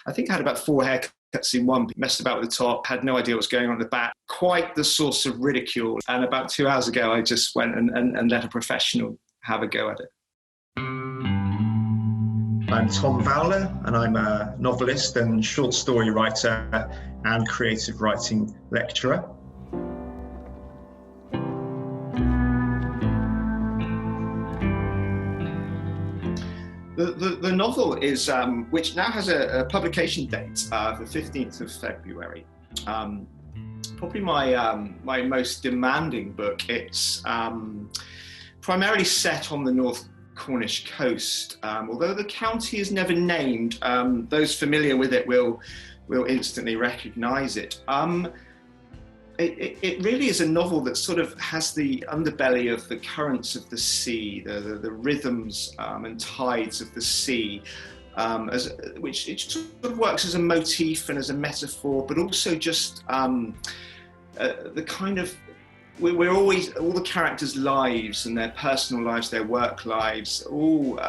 I think I had about 4 haircuts in one, messed about with the top, had no idea what was going on at the back. Quite the source of ridicule. And about 2 hours ago, I just went and let a professional have a go at it. I'm Tom Vowler, and I'm a novelist and short story writer and creative writing lecturer. The novel is, which now has a publication date, the 15th of February. Probably my most demanding book. It's primarily set on the North Cornish coast, although the county is never named. Those familiar with it will instantly recognise it. It really is a novel that sort of has the underbelly of the currents of the sea, the rhythms and tides of the sea, which it sort of works as a motif and as a metaphor, but also just the kind of, we're always, all the characters' lives and their personal lives, their work lives, all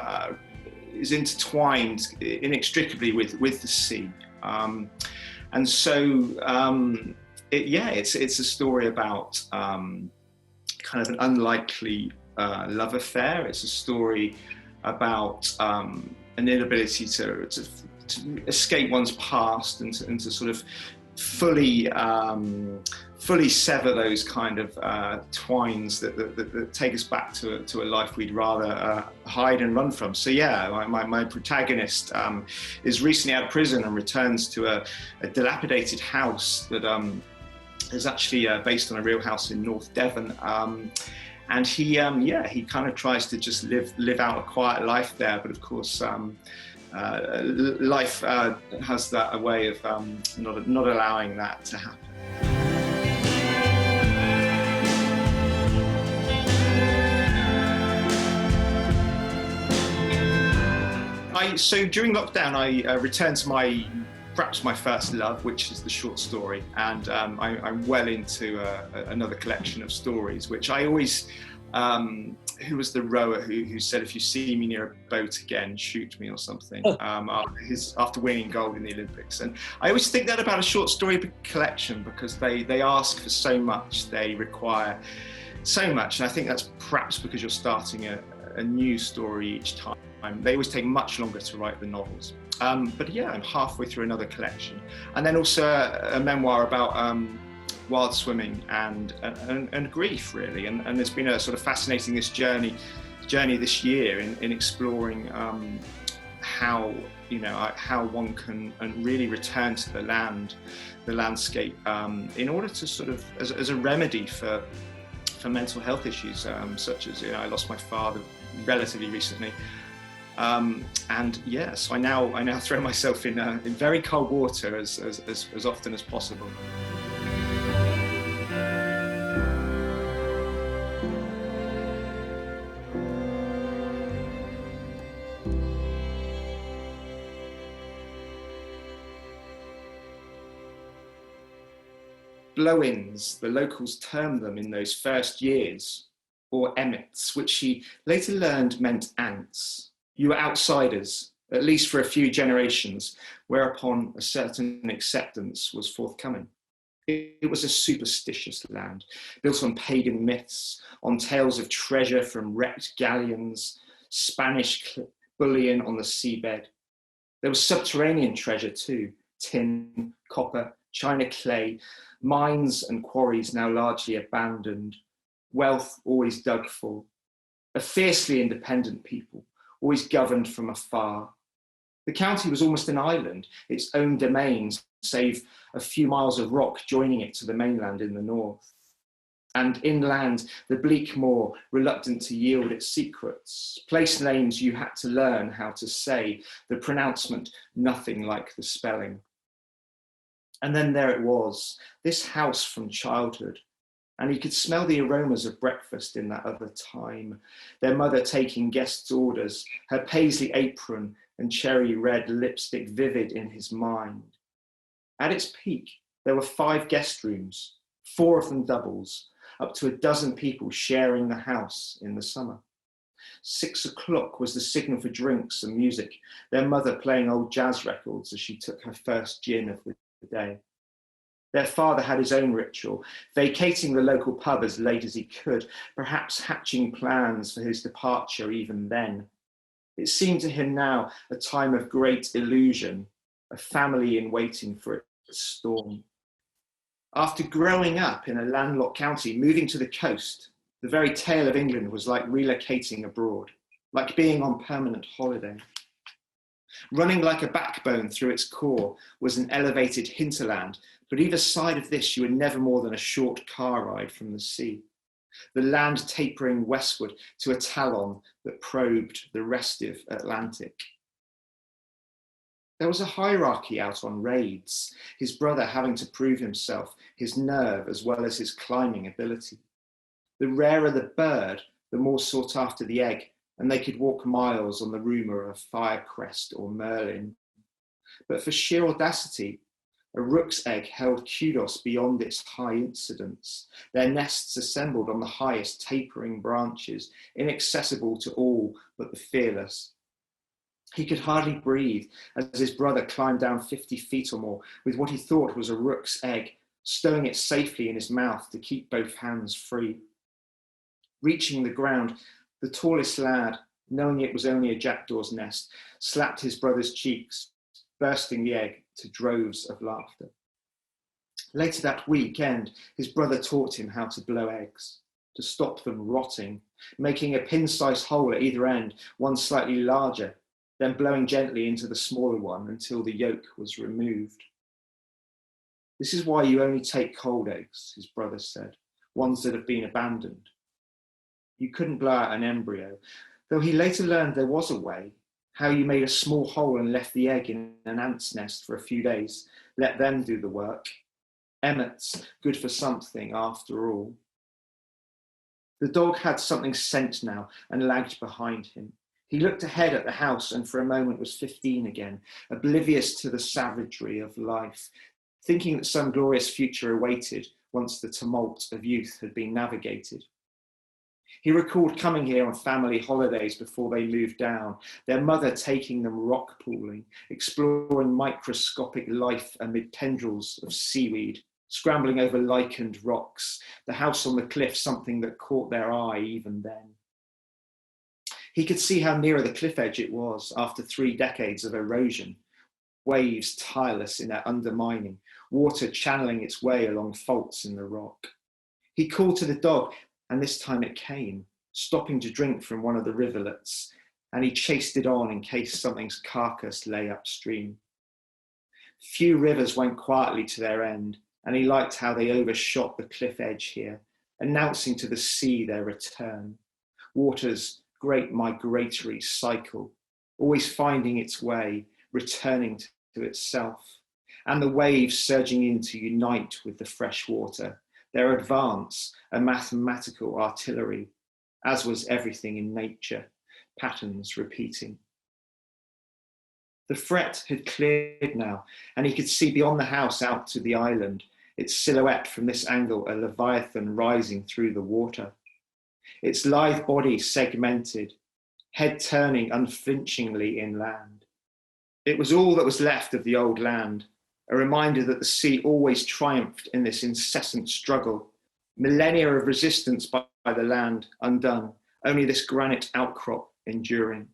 is intertwined inextricably with the sea. And so it's a story about kind of an unlikely love affair. It's a story about an inability to escape one's past and to sort of fully sever those kind of twines that take us back to a life we'd rather hide and run from. So yeah, my protagonist is recently out of prison and returns to a dilapidated house that is actually based on a real house in North Devon. And he kind of tries to just live out a quiet life there, but of course life has a way of not allowing that to happen. So during lockdown, I returned to perhaps my first love, which is the short story, and I'm well into another collection of stories, which I always, who was the rower who said, if you see me near a boat again, shoot me or something, after winning gold in the Olympics. And I always think that about a short story collection, because they ask for so much, they require so much, and I think that's perhaps because you're starting a new story each time. They always take much longer to write than novels. But yeah, I'm halfway through another collection. And then also a memoir about wild swimming and grief, really. And there's been a sort of fascinating journey this year in exploring how one can really return to the landscape, in order to sort of, as a remedy for mental health issues, such as, I lost my father relatively recently. And yeah, so I now throw myself in very cold water as often as possible. Blow-ins, the locals termed them in those first years, or emmets, which she later learned meant ants. You were outsiders, at least for a few generations, whereupon a certain acceptance was forthcoming. It was a superstitious land, built on pagan myths, on tales of treasure from wrecked galleons, Spanish bullion on the seabed. There was subterranean treasure too, tin, copper, china clay, mines and quarries now largely abandoned, wealth always dug for, a fiercely independent people, always governed from afar. The county was almost an island, its own domains, save a few miles of rock joining it to the mainland in the north. And inland, the bleak moor, reluctant to yield its secrets, place names you had to learn how to say, the pronouncement nothing like the spelling. And then there it was, this house from childhood, and he could smell the aromas of breakfast in that other time, their mother taking guests' orders, her paisley apron and cherry red lipstick vivid in his mind. At its peak, there were 5 guest rooms, 4 of them doubles, up to a dozen people sharing the house in the summer. 6 o'clock was the signal for drinks and music, their mother playing old jazz records as she took her first gin of the day. Their father had his own ritual, vacating the local pub as late as he could, perhaps hatching plans for his departure even then. It seemed to him now a time of great illusion, a family in waiting for its storm. After growing up in a landlocked county, moving to the coast, the very tale of England was like relocating abroad, like being on permanent holiday. Running like a backbone through its core was an elevated hinterland, but either side of this you were never more than a short car ride from the sea. The land tapering westward to a talon that probed the restive Atlantic. There was a hierarchy out on raids, his brother having to prove himself, his nerve as well as his climbing ability. The rarer the bird, the more sought after the egg, and they could walk miles on the rumour of firecrest or merlin. But for sheer audacity, a rook's egg held kudos beyond its high incidence, their nests assembled on the highest tapering branches, inaccessible to all but the fearless. He could hardly breathe as his brother climbed down 50 feet or more with what he thought was a rook's egg, stowing it safely in his mouth to keep both hands free. Reaching the ground, the tallest lad, knowing it was only a jackdaw's nest, slapped his brother's cheeks, bursting the egg to droves of laughter. Later that weekend, his brother taught him how to blow eggs, to stop them rotting, making a pin-sized hole at either end, one slightly larger, then blowing gently into the smaller one until the yolk was removed. This is why you only take cold eggs, his brother said, ones that have been abandoned. You couldn't blow out an embryo, though he later learned there was a way, how you made a small hole and left the egg in an ant's nest for a few days, let them do the work. Emmets, good for something after all. The dog had something scent now and lagged behind him. He looked ahead at the house and for a moment was 15 again, oblivious to the savagery of life, thinking that some glorious future awaited once the tumult of youth had been navigated. He recalled coming here on family holidays before they moved down, their mother taking them rock pooling, exploring microscopic life amid tendrils of seaweed, scrambling over lichened rocks, the house on the cliff something that caught their eye even then. He could see how nearer the cliff edge it was after 3 decades of erosion, waves tireless in their undermining, water channeling its way along faults in the rock. He called to the dog, and this time it came, stopping to drink from one of the rivulets, and he chased it on in case something's carcass lay upstream. Few rivers went quietly to their end, and he liked how they overshot the cliff edge here, announcing to the sea their return. Water's great migratory cycle, always finding its way, returning to itself, and the waves surging in to unite with the fresh water, their advance a mathematical artillery, as was everything in nature, patterns repeating. The fret had cleared now, and he could see beyond the house out to the island, its silhouette from this angle a leviathan rising through the water. Its lithe body segmented, head turning unflinchingly inland. It was all that was left of the old land, a reminder that the sea always triumphed in this incessant struggle, millennia of resistance by the land undone, only this granite outcrop enduring.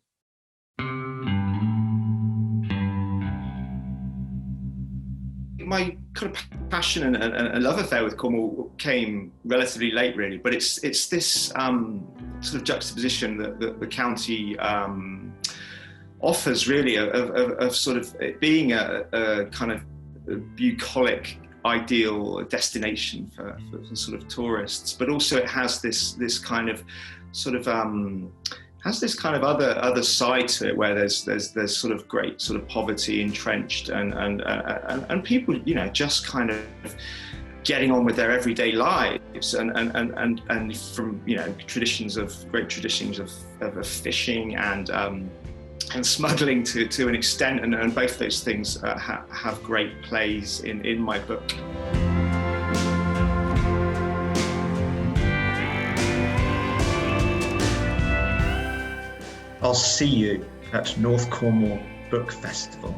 My kind of passion and love affair with Cornwall came relatively late, really, but it's this sort of juxtaposition that the county offers, really, of sort of it being a kind of bucolic ideal destination for sort of tourists, but also it has this kind of sort of has this kind of other side to it, where there's sort of great sort of poverty entrenched and people, you know, just kind of getting on with their everyday lives and from, you know, great traditions of fishing and smuggling to an extent, and both those things have great plays in my book. I'll see you at North Cornwall Book Festival.